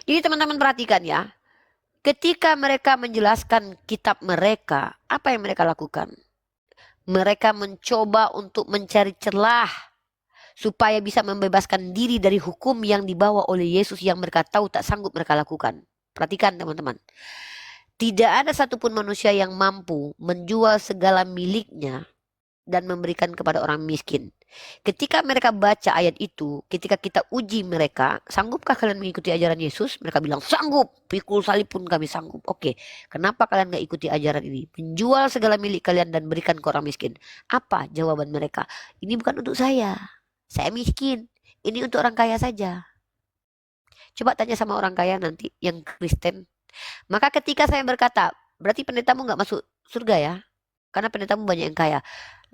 Jadi teman-teman perhatikan ya. Ketika mereka menjelaskan kitab mereka, apa yang mereka lakukan? Mereka mencoba untuk mencari celah supaya bisa membebaskan diri dari hukum yang dibawa oleh Yesus yang mereka tahu tak sanggup mereka lakukan. Perhatikan teman-teman. Tidak ada satupun manusia yang mampu menjual segala miliknya dan memberikan kepada orang miskin. Ketika mereka baca ayat itu, ketika kita uji mereka, sanggupkah kalian mengikuti ajaran Yesus? Mereka bilang, sanggup, pikul salib pun kami sanggup. Oke, kenapa kalian gak ikuti ajaran ini? Menjual segala milik kalian dan berikan ke orang miskin. Apa jawaban mereka? Ini bukan untuk saya miskin. Ini untuk orang kaya saja. Coba tanya sama orang kaya nanti yang Kristen. Maka ketika saya berkata, berarti pendetamu nggak masuk surga ya? Karena pendetamu banyak yang kaya.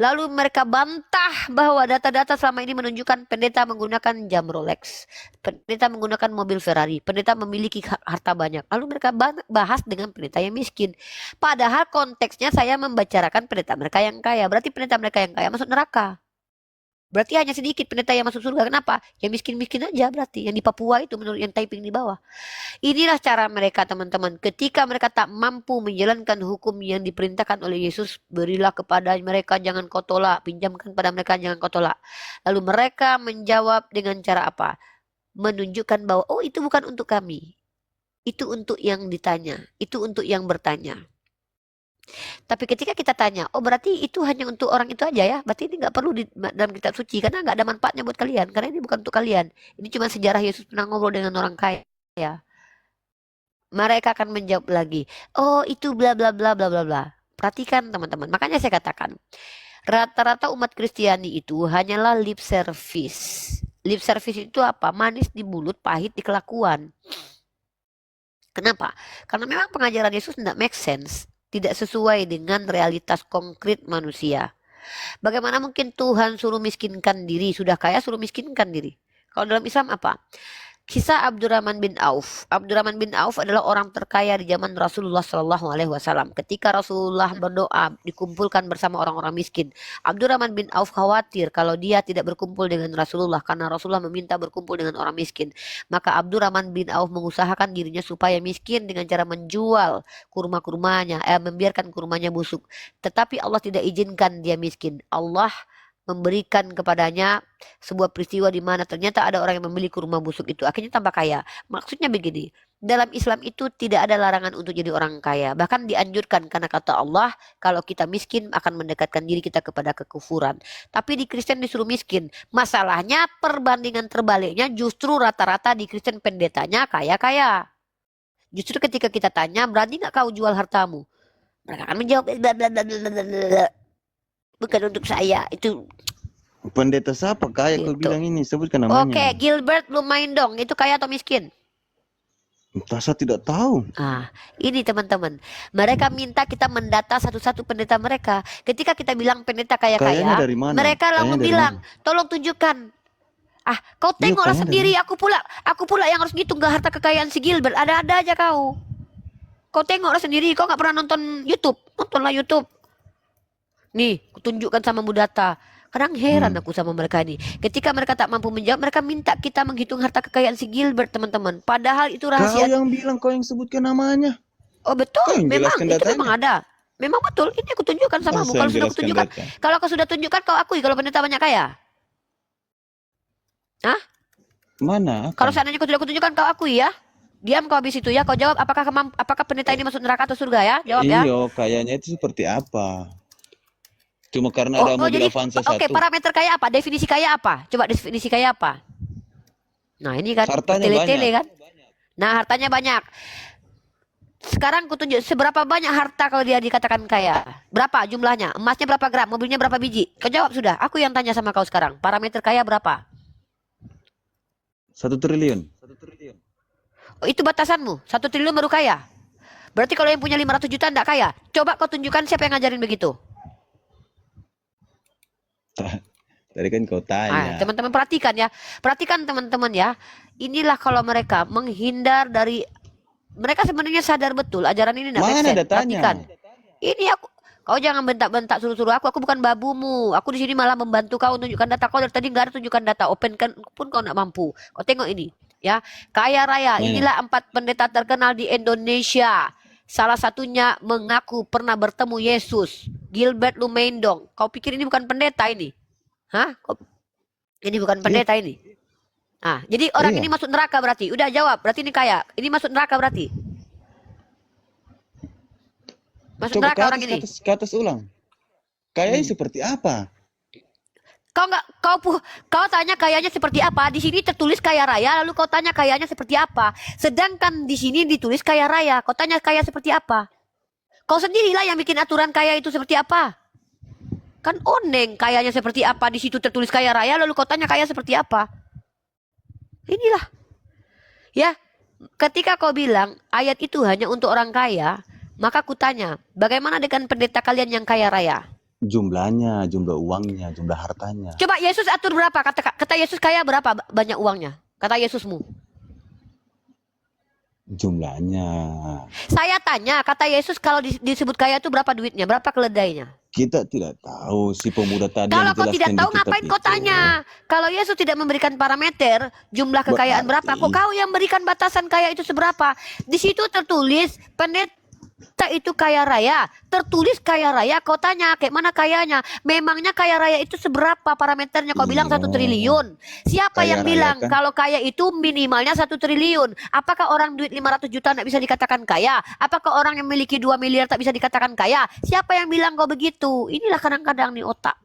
Lalu mereka bantah bahwa data-data selama ini menunjukkan pendeta menggunakan jam Rolex. Pendeta menggunakan mobil Ferrari. Pendeta memiliki harta banyak. Lalu mereka bahas dengan pendeta yang miskin. Padahal konteksnya saya membicarakan pendeta mereka yang kaya. Berarti pendeta mereka yang kaya masuk neraka. Berarti hanya sedikit pendeta yang masuk surga. Kenapa? Yang miskin-miskin aja berarti. Yang di Papua itu menurut yang typing di bawah. Inilah cara mereka teman-teman. Ketika mereka tak mampu menjalankan hukum yang diperintahkan oleh Yesus, berilah kepada mereka, jangan kau tolak. Pinjamkan pada mereka, jangan kau tolak. Lalu mereka menjawab dengan cara apa? Menunjukkan bahwa, oh itu bukan untuk kami. Itu untuk yang ditanya. Itu untuk yang bertanya. Tapi ketika kita tanya, oh berarti itu hanya untuk orang itu aja ya? Berarti ini nggak perlu di dalam kitab suci. Karena nggak ada manfaatnya buat kalian. Karena ini bukan untuk kalian. Ini cuma sejarah Yesus pernah ngobrol dengan orang kaya. Mereka akan menjawab lagi, oh itu bla bla bla bla bla bla. Perhatikan teman-teman, makanya saya katakan, rata-rata umat Kristiani itu hanyalah lip service. Lip service itu apa? Manis di mulut, pahit di kelakuan. Kenapa? Karena memang pengajaran Yesus tidak make sense, tidak sesuai dengan realitas konkret manusia. Bagaimana mungkin Tuhan suruh miskinkan diri, sudah kaya suruh miskinkan diri? Kalau dalam Islam apa? Kisah Abdurrahman bin Auf. Abdurrahman bin Auf adalah orang terkaya di zaman Rasulullah Shallallahu Alaihi Wasallam. Ketika Rasulullah berdoa dikumpulkan bersama orang-orang miskin, Abdurrahman bin Auf khawatir kalau dia tidak berkumpul dengan Rasulullah karena Rasulullah meminta berkumpul dengan orang miskin. Maka Abdurrahman bin Auf mengusahakan dirinya supaya miskin dengan cara menjual kurma-kurmanya, membiarkan kurmanya busuk. Tetapi Allah tidak izinkan dia miskin. Allah memberikan kepadanya sebuah peristiwa di mana ternyata ada orang yang membeli kurma busuk itu. Akhirnya tambah kaya. Maksudnya begini, dalam Islam itu tidak ada larangan untuk jadi orang kaya. Bahkan dianjurkan karena kata Allah, kalau kita miskin akan mendekatkan diri kita kepada kekufuran. Tapi di Kristen disuruh miskin. Masalahnya perbandingan terbaliknya justru rata-rata di Kristen pendetanya kaya-kaya. Justru ketika kita tanya, berani nggak kau jual hartamu? Mereka akan menjawab, bukan untuk saya, itu Pendeta siapa kaya kau gitu. bilang ini? Sebutkan namanya. Oke, Gilbert belum main dong. Itu kaya atau miskin? Entah, saya tidak tahu. Ini teman-teman. Mereka minta kita mendata satu-satu pendeta mereka. Ketika kita bilang pendeta Kayaknya kaya-kaya, dari mana? mereka langsung Kayaknya dari bilang, mana? tolong tunjukkan. Kau Iya, tengoklah kayaknya dari sendiri. mana? Aku pula yang harus ngitung ke harta kekayaan si Gilbert. Ada-ada aja kau. Kau tengoklah sendiri. Kau nggak pernah nonton YouTube. Nontonlah YouTube. Nih, kutunjukkan sama Mudata. Kadang heran aku sama mereka ini. Ketika mereka tak mampu menjawab, mereka minta kita menghitung harta kekayaan si Gilbert, teman-teman. Padahal itu Kau rahasia. yang bilang, kau yang sebutkan namanya. Oh Kau betul, yang memang jelaskan itu memang datanya. ada. Memang betul. Ini aku tunjukkan sama kamu. Masa Kalau yang sudah jelaskan kutunjukkan, data? kalau kau sudah tunjukkan, kau akui kalau pendeta banyak kaya. Hah? Mana? Kalau Akan? seandainya kau sudah kutunjukkan, kau akui ya. Diam kau habis itu ya. Kau jawab apakah pendeta ini masuk neraka atau surga ya? Jawab ya. Iyo, kayaknya itu seperti apa? Cuma karena ada Oh mobil jadi Avanza oke, satu. parameter kaya apa? Definisi kaya apa? Coba definisi kaya apa? Nah ini kan Hartanya bertele-tele banyak. kan. Nah hartanya banyak. Sekarang kutunjuk seberapa banyak harta kalau dia dikatakan kaya. Berapa jumlahnya? Emasnya berapa gram? Mobilnya berapa biji? Kau jawab sudah. Aku yang tanya sama kau sekarang. Parameter kaya berapa? 1 triliun. Oh, itu batasanmu. 1 triliun baru kaya. Berarti kalau yang punya 500 juta tidak kaya. Coba kau tunjukkan siapa yang ngajarin begitu. Tadi kan kau tanya. Teman-teman perhatikan ya. Perhatikan teman-teman ya. Inilah kalau mereka menghindar dari, mereka sebenarnya sadar betul ajaran ini tidak make Mana sense. datanya? Perhatikan. Ini kau jangan bentak-bentak suruh-suruh aku. Aku bukan babumu. Aku di sini malah membantu kau tunjukkan data. Kau dari tadi nggak ada tunjukkan data. Open kan pun kau nggak mampu. Kau tengok ini. Ya, kaya raya. Iya. Inilah 4 pendeta terkenal di Indonesia. Salah satunya mengaku pernah bertemu Yesus. Gilbert Lumendong. Kau pikir ini bukan pendeta ini? Hah? Ini bukan Iya. pendeta ini? Ah, jadi orang Iya. ini masuk neraka berarti. Udah jawab. Berarti ini kaya. Ini masuk neraka berarti. Masuk Coba neraka orang ini. ke atas ulang. Kayaknya seperti apa? Kau tanya kayanya seperti apa? Di sini tertulis kaya raya, lalu kau tanya kayanya seperti apa? Sedangkan di sini ditulis kaya raya. Kau tanya kaya seperti apa? Kau sendirilah yang bikin aturan kaya itu seperti apa. Kan oneng kayanya seperti apa, di situ tertulis kaya raya, lalu kau tanya kaya seperti apa. Inilah. Ya, ketika kau bilang ayat itu hanya untuk orang kaya, maka ku tanya, bagaimana dengan pendeta kalian yang kaya raya? Jumlahnya, jumlah uangnya, jumlah hartanya. Coba Yesus atur berapa? Kata Yesus kaya berapa banyak uangnya? Kata Yesusmu. Jumlahnya. Saya tanya, kata Yesus kalau disebut kaya itu berapa duitnya? Berapa keledainya? Kita tidak tahu, si pemuda tadi Kalau yang kau tidak jelaskan tahu di kitab ngapain kau itu. tanya? Kalau Yesus tidak memberikan parameter jumlah kekayaan berapa, kok kau yang berikan batasan kaya itu seberapa? Di situ tertulis pendeta itu kaya raya, tertulis kaya raya. Kau tanya kayak mana kayanya? Memangnya kaya raya itu seberapa parameternya? Kau bilang 1 triliun. Siapa Kaya yang raya bilang kan? kalau kaya itu minimalnya 1 triliun? Apakah orang duit 500 juta tidak bisa dikatakan kaya? Apakah orang yang memiliki 2 miliar tak bisa dikatakan kaya? Siapa yang bilang kau begitu? Inilah kadang-kadang nih otak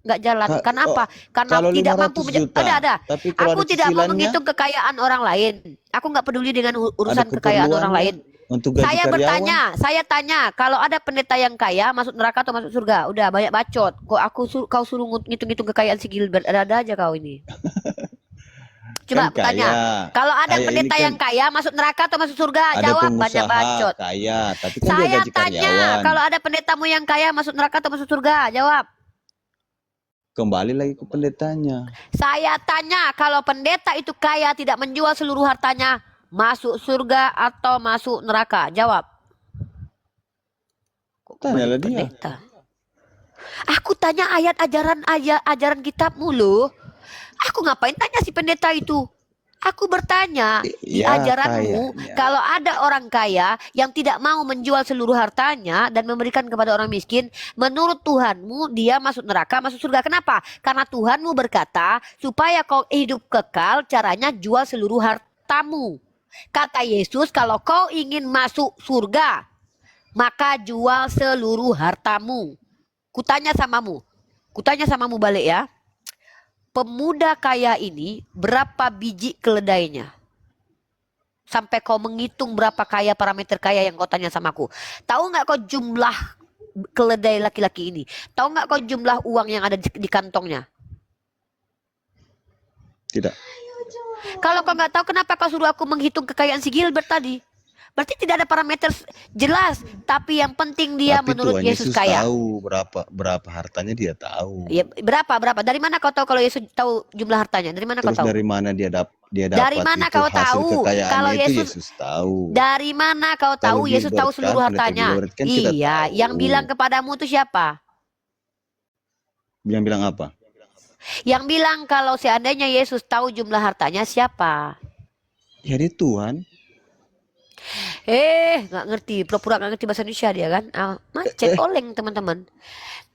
nggak jalan. Kenapa? Karena Kalau tidak 500 mampu juta, ada. tapi kalau Aku ada tidak mau cicilannya, menghitung kekayaan orang lain. Aku nggak peduli dengan urusan ada kekayaan orang lain. untuk gaji karyawan. Saya tanya, kalau ada pendeta yang kaya masuk neraka atau masuk surga? Udah banyak bacot. Kau suruh ngitung-ngitung kekayaan si Gilbert, ada aja kau ini. Coba Kan tanya, kaya. kalau ada Kaya pendeta ini kan yang kaya masuk neraka atau masuk surga? ada Jawab, banyak pengusaha bacot. kaya, tapi kan dia Saya gaji tanya, karyawan. kalau ada pendetamu yang kaya masuk neraka atau masuk surga? Jawab. Kembali lagi ke pendetanya. Saya tanya, kalau pendeta itu kaya tidak menjual seluruh hartanya, masuk surga atau masuk neraka? Jawab. Tanyalah dia. Pendeta. Aku tanya ayat ajaran kitabmu loh. Aku ngapain tanya si pendeta itu? Aku bertanya di Ya, ajaranmu, kayaknya. kalau ada orang kaya yang tidak mau menjual seluruh hartanya dan memberikan kepada orang miskin, menurut Tuhanmu dia masuk neraka, masuk surga. Kenapa? Karena Tuhanmu berkata, supaya kau hidup kekal, caranya jual seluruh hartamu. Kata Yesus, kalau kau ingin masuk surga, maka jual seluruh hartamu. Kutanya samamu balik ya. Pemuda kaya ini berapa biji keledainya? Sampai kau menghitung berapa kaya, parameter kaya yang kau tanya sama aku. Tahu nggak kau jumlah keledai laki-laki ini? Tahu nggak kau jumlah uang yang ada di kantongnya? Tidak. Kalau kau nggak tahu, kenapa kau suruh aku menghitung kekayaan si Gilbert tadi? Berarti tidak ada parameter jelas. Tapi yang penting dia Tapi menurut Tuhan Yesus Yesus kaya. tahu berapa hartanya, dia tahu. Ya, berapa? Dari mana kau tahu kalau Yesus tahu jumlah hartanya? Dari mana kau Terus tahu? dari mana dia dapat Dari mana itu kau hasil tahu kekayaannya kalau itu Yesus tahu. Dari mana kau tahu Kalau Yesus tahu Gilbert seluruh kan, pendeta hartanya? Gilbert kan kita Iya, tahu. yang bilang kepadamu itu siapa? Bilang apa? Yang bilang kalau seandainya Yesus tahu jumlah hartanya siapa? Ya dia Tuhan. Nggak ngerti, pura-pura nggak ngerti bahasa Indonesia dia kan? Macet oleng teman-teman.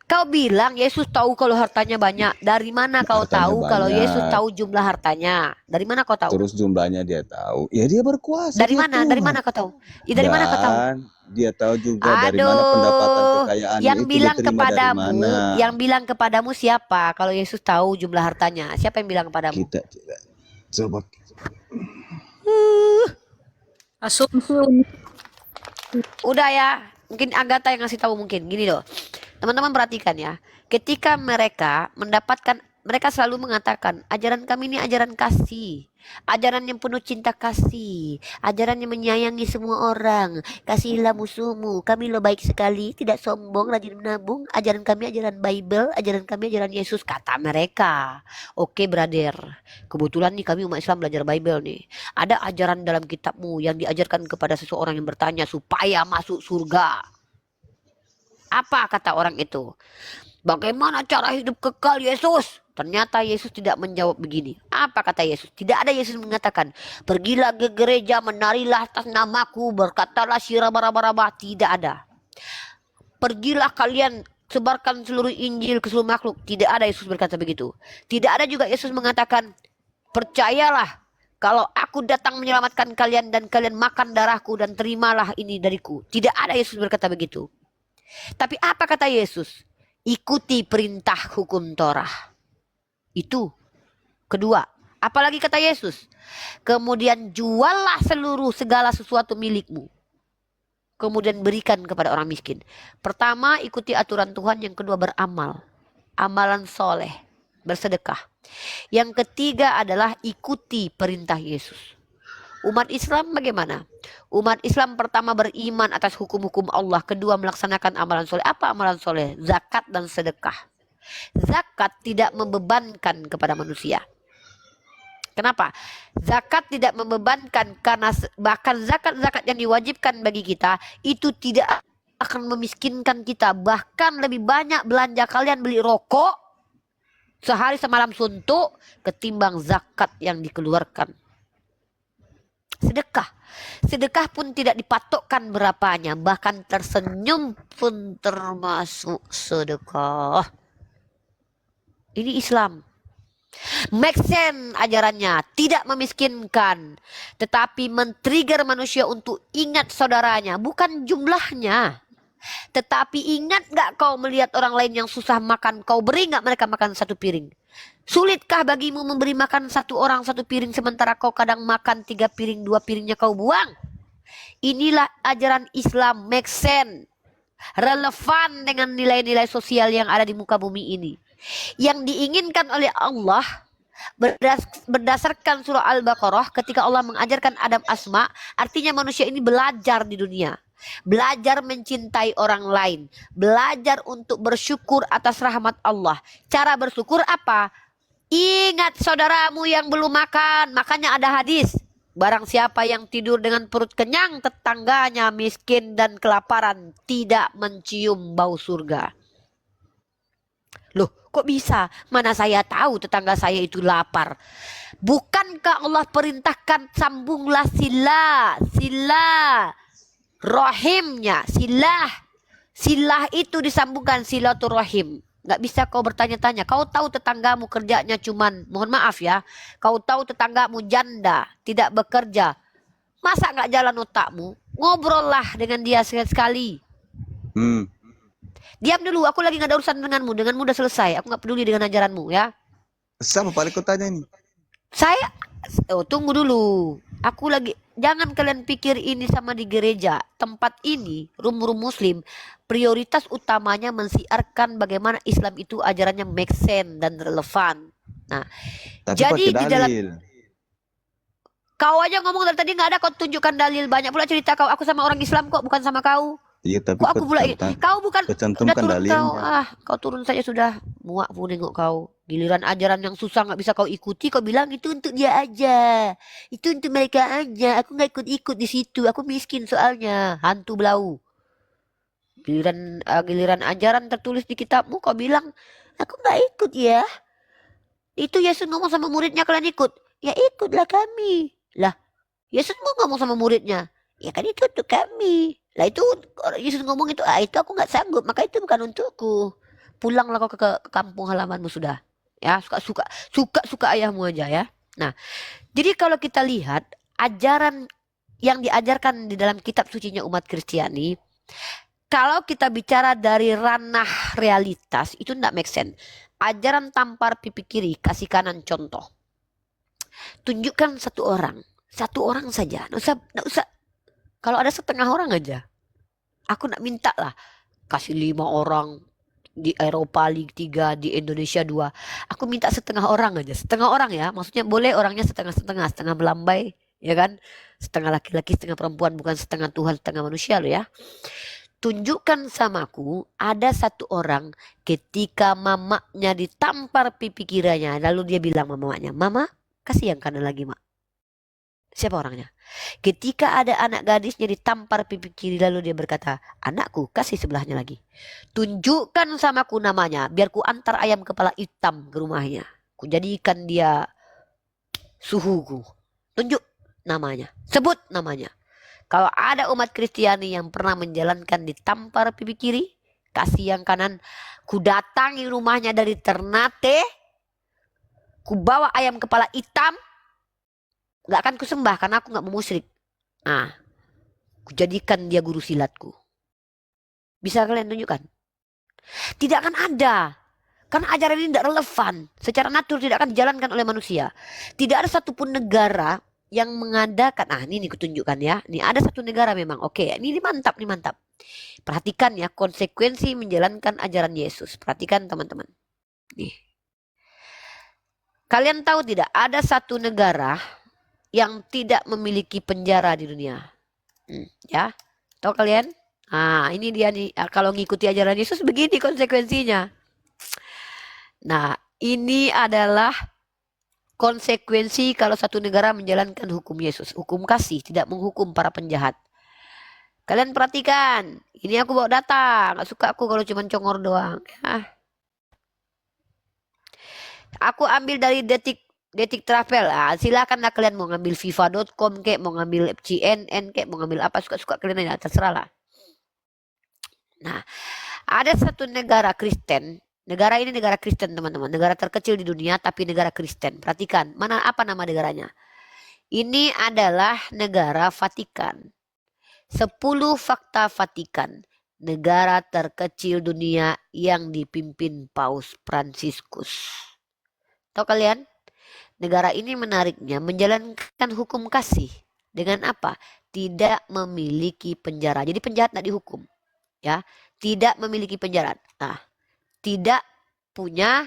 Kau bilang Yesus tahu kalau hartanya banyak. Dari mana kau Hartanya tahu kalau banyak. Yesus tahu jumlah hartanya? Dari mana kau tahu? Terus jumlahnya dia tahu. Ya dia berkuasa. Dari dia mana? Tuhan. Dari mana kau tahu? Ya, dari mana kau tahu? Dan dia tahu juga dari mana pendapatan kekayaannya yang itu bilang diterima dari kepadamu, mana. yang bilang kepadamu siapa? Kalau Yesus tahu jumlah hartanya, siapa yang bilang kepadamu? Kita tidak. Coba. Asumsi. Udah ya, mungkin Agatha yang ngasih tahu mungkin. Gini loh, teman-teman perhatikan ya. Ketika mereka mendapatkan, mereka selalu mengatakan, ajaran kami ini ajaran kasih. Ajaran yang penuh cinta kasih, ajaran yang menyayangi semua orang. Kasihilah musuhmu, kami lo baik sekali, tidak sombong, rajin menabung. Ajaran kami ajaran Bible, ajaran kami ajaran Yesus, kata mereka. Oke brother, kebetulan nih kami umat Islam belajar Bible nih. Ada ajaran dalam kitabmu yang diajarkan kepada seseorang yang bertanya supaya masuk surga. Apa kata orang itu? Bagaimana cara hidup kekal Yesus? Ternyata Yesus tidak menjawab begini. Apa kata Yesus? Tidak ada Yesus mengatakan, pergilah ke gereja, menarilah atas namaku, berkatalah syirah-barabah. Tidak ada. Pergilah kalian, sebarkan seluruh Injil ke seluruh makhluk. Tidak ada Yesus berkata begitu. Tidak ada juga Yesus mengatakan, percayalah kalau aku datang menyelamatkan kalian dan kalian makan darahku dan terimalah ini dariku. Tidak ada Yesus berkata begitu. Tapi apa kata Yesus? Ikuti perintah hukum Torah. Itu. Kedua, apalagi kata Yesus? Kemudian juallah seluruh segala sesuatu milikmu. Kemudian berikan kepada orang miskin. Pertama, ikuti aturan Tuhan. Yang kedua, beramal. Amalan soleh. Bersedekah. Yang ketiga adalah ikuti perintah Yesus. Umat Islam bagaimana? Umat Islam pertama beriman atas hukum-hukum Allah. Kedua, melaksanakan amalan soleh. Apa amalan soleh? Zakat dan sedekah. Zakat tidak membebankan kepada manusia. Kenapa? Zakat tidak membebankan karena bahkan zakat-zakat yang diwajibkan bagi kita itu tidak akan memiskinkan kita. Bahkan lebih banyak belanja kalian beli rokok sehari semalam suntuk ketimbang zakat yang dikeluarkan. Sedekah. Sedekah pun tidak dipatokkan berapanya. Bahkan tersenyum pun termasuk sedekah. Ini Islam. Make sense ajarannya. Tidak memiskinkan. Tetapi men-trigger manusia untuk ingat saudaranya. Bukan jumlahnya. Tetapi ingat gak kau melihat orang lain yang susah makan. Kau beri gak mereka makan satu piring? Sulitkah bagimu memberi makan satu orang satu piring. Sementara kau kadang makan 3 piring 2 piringnya kau buang? Inilah ajaran Islam. Make sense. Relevan dengan nilai-nilai sosial yang ada di muka bumi ini. Yang diinginkan oleh Allah berdasarkan surah Al-Baqarah ketika Allah mengajarkan Adam Asma, artinya manusia ini belajar di dunia, belajar mencintai orang lain, belajar untuk bersyukur atas rahmat Allah. Cara bersyukur apa? Ingat saudaramu yang belum makan. Makanya ada hadis, barang siapa yang tidur dengan perut kenyang, tetangganya miskin dan kelaparan, tidak mencium bau surga. Loh, kok bisa? Mana saya tahu tetangga saya itu lapar. Bukankah Allah perintahkan sambunglah sila rahimnya, silah itu disambungkan silaturahim. Gak bisa kau bertanya-tanya. Kau tahu tetanggamu kerjanya cuman, mohon maaf ya, kau tahu tetanggamu janda, tidak bekerja. Masa gak jalan otakmu? Ngobrollah dengan dia sekali-sekali. Diam dulu, aku lagi gak ada urusan denganmu. Denganmu udah selesai, aku gak peduli dengan ajaranmu ya. Siapa paling kau tanya ini? Saya, tunggu dulu. Aku lagi, jangan kalian pikir ini sama di gereja. Tempat ini, room muslim, prioritas utamanya mensiarkan bagaimana Islam itu ajarannya make sense dan relevan. Nah, Tapi jadi pakai di dalam, dalil. kau aja ngomong dari tadi gak ada kau tunjukkan dalil. Banyak pula cerita kau, aku sama orang Islam kok, bukan sama kau. Iya, tapi Kok aku pula kau bukan udah cantumkan turun dalilnya. kau turun saja sudah muak pun nengok kau. Giliran ajaran yang susah nggak bisa kau ikuti, kau bilang itu untuk dia aja, itu untuk mereka aja. Aku nggak ikut-ikut di situ, aku miskin soalnya, hantu belau. Giliran ajaran tertulis di kitabmu, kau bilang aku nggak ikut ya. Itu Yesus ngomong sama muridnya kalian ikut, ya ikutlah kami. Lah, Yesus mau ngomong sama muridnya, ya kan itu untuk kami. Lah itu Yesus ngomong itu, itu aku nggak sanggup, maka itu bukan untukku. Pulanglah kau ke kampung halamanmu sudah. Ya, suka ayahmu aja ya. Nah, jadi kalau kita lihat ajaran yang diajarkan di dalam kitab sucinya umat Kristiani, kalau kita bicara dari ranah realitas itu tidak make sense. Ajaran tampar pipi kiri, kasih kanan contoh. Tunjukkan satu orang saja, nggak usah. Kalau ada setengah orang aja, aku nak minta lah kasih 5 orang di Eropa League 3, di Indonesia 2. Aku minta setengah orang aja, setengah orang ya. Maksudnya boleh orangnya setengah-setengah, setengah melambai, ya kan? Setengah laki-laki, setengah perempuan, bukan setengah Tuhan, setengah manusia loh ya. Tunjukkan samaku ada satu orang ketika mamaknya ditampar pipi kirinya, lalu dia bilang sama mamanya, "Mama, kasih yang kanan lagi, Mak." Siapa orangnya? Ketika ada anak gadisnya ditampar pipi kiri, lalu dia berkata, anakku, kasih sebelahnya lagi. Tunjukkan samaku namanya, biar ku antar ayam kepala hitam ke rumahnya. Ku jadikan dia suhuku. Tunjuk namanya, sebut namanya. Kalau ada umat Kristiani yang pernah menjalankan ditampar pipi kiri, kasih yang kanan, ku datangi rumahnya dari Ternate, ku bawa ayam kepala hitam, gak akan ku sembah karena aku gak mau musyrik. Nah, ku jadikan dia guru silatku. Bisa kalian tunjukkan? Tidak akan ada. Karena ajaran ini tidak relevan. Secara natur tidak akan dijalankan oleh manusia. Tidak ada satupun negara yang mengadakan. Nah ini kutunjukkan ya. Ini ada satu negara memang. Oke, ini mantap, ini mantap. Perhatikan ya konsekuensi menjalankan ajaran Yesus. Perhatikan teman-teman. Nih. Kalian tahu tidak ada satu negara yang tidak memiliki penjara di dunia. Ya, tahu kalian? Nah ini dia nih. Kalau ngikuti ajaran Yesus begini konsekuensinya. Nah, ini adalah konsekuensi kalau satu negara menjalankan hukum Yesus. Hukum kasih, tidak menghukum para penjahat. Kalian perhatikan, ini aku bawa data. Gak suka aku kalau cuma congor doang. Ya. Aku ambil dari Detik Travel. Nah, silakanlah kalian mau ngambil FIFA.com kek, mau ngambil CNN kek, mau ngambil apa suka-suka kalian aja, terserah lah. Nah, ada satu negara Kristen. Negara ini negara Kristen teman-teman. Negara terkecil di dunia tapi negara Kristen. Perhatikan. Apa nama negaranya? Ini adalah negara Vatikan. 10 fakta Vatikan. Negara terkecil dunia yang dipimpin Paus Fransiskus. Tahu kalian? Negara ini menariknya menjalankan hukum kasih. Dengan apa? Tidak memiliki penjara. Jadi penjahat tidak dihukum. Ya, tidak memiliki penjara. Nah, tidak punya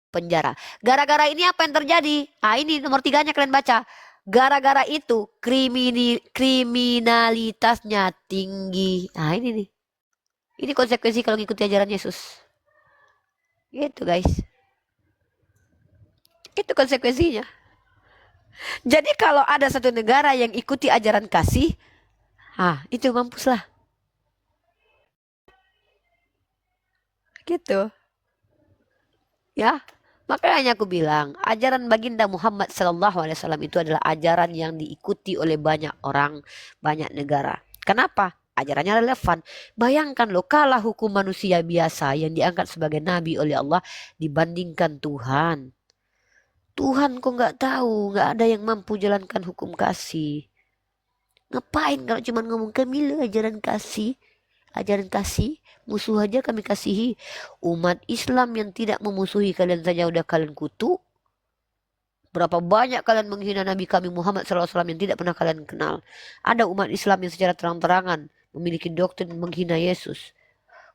penjara. Gara-gara ini apa yang terjadi? Ah ini nomor 3-nya kalian baca. Gara-gara itu kriminalitasnya tinggi. Nah ini nih. Ini konsekuensi kalau ngikuti ajaran Yesus. Gitu guys. Itu konsekuensinya. Jadi kalau ada satu negara yang ikuti ajaran kasih, itu mampuslah. Gitu. Ya, makanya aku bilang ajaran baginda Muhammad SAW itu adalah ajaran yang diikuti oleh banyak orang, banyak negara. Kenapa? Ajarannya relevan. Bayangkan loh, kalah hukum manusia biasa yang diangkat sebagai nabi oleh Allah dibandingkan Tuhan. Tuhan kok nggak tahu, nggak ada yang mampu jalankan hukum kasih. Ngapain kalau cuma ngomong kami ajaran kasih? Ajaran kasih, musuh aja kami kasihi. Umat Islam yang tidak memusuhi kalian saja udah kalian kutuk. Berapa banyak kalian menghina Nabi kami Muhammad SAW yang tidak pernah kalian kenal. Ada umat Islam yang secara terang-terangan memiliki doktrin menghina Yesus.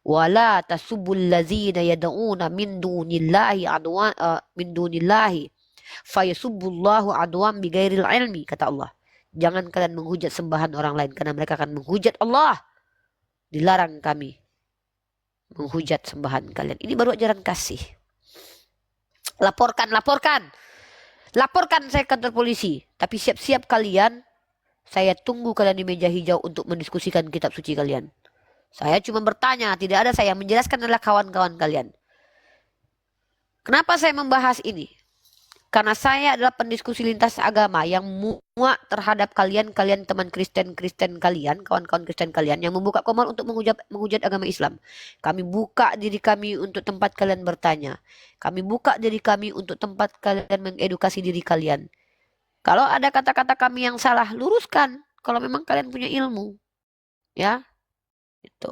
Wala tasubbul ladzina yad'una min dunillahi fayasubbullahu adwan bighairil ilmi, kata Allah. Jangan kalian menghujat sembahan orang lain karena mereka akan menghujat Allah. Dilarang kami menghujat sembahan kalian. Ini baru ajaran kasih. Laporkan saya ke kantor polisi. Tapi siap-siap kalian, saya tunggu kalian di meja hijau untuk mendiskusikan kitab suci kalian. Saya cuma bertanya, tidak ada saya menjelaskan adalah kawan-kawan kalian. Kenapa saya membahas ini? Karena saya adalah pendiskusi lintas agama yang muak terhadap kalian teman Kristen kalian, kawan-kawan Kristen kalian yang membuka komar untuk menghujat agama Islam. Kami buka diri kami untuk tempat kalian bertanya. Kami buka diri kami untuk tempat kalian mengedukasi diri kalian. Kalau ada kata-kata kami yang salah, luruskan. Kalau memang kalian punya ilmu. Ya, itu.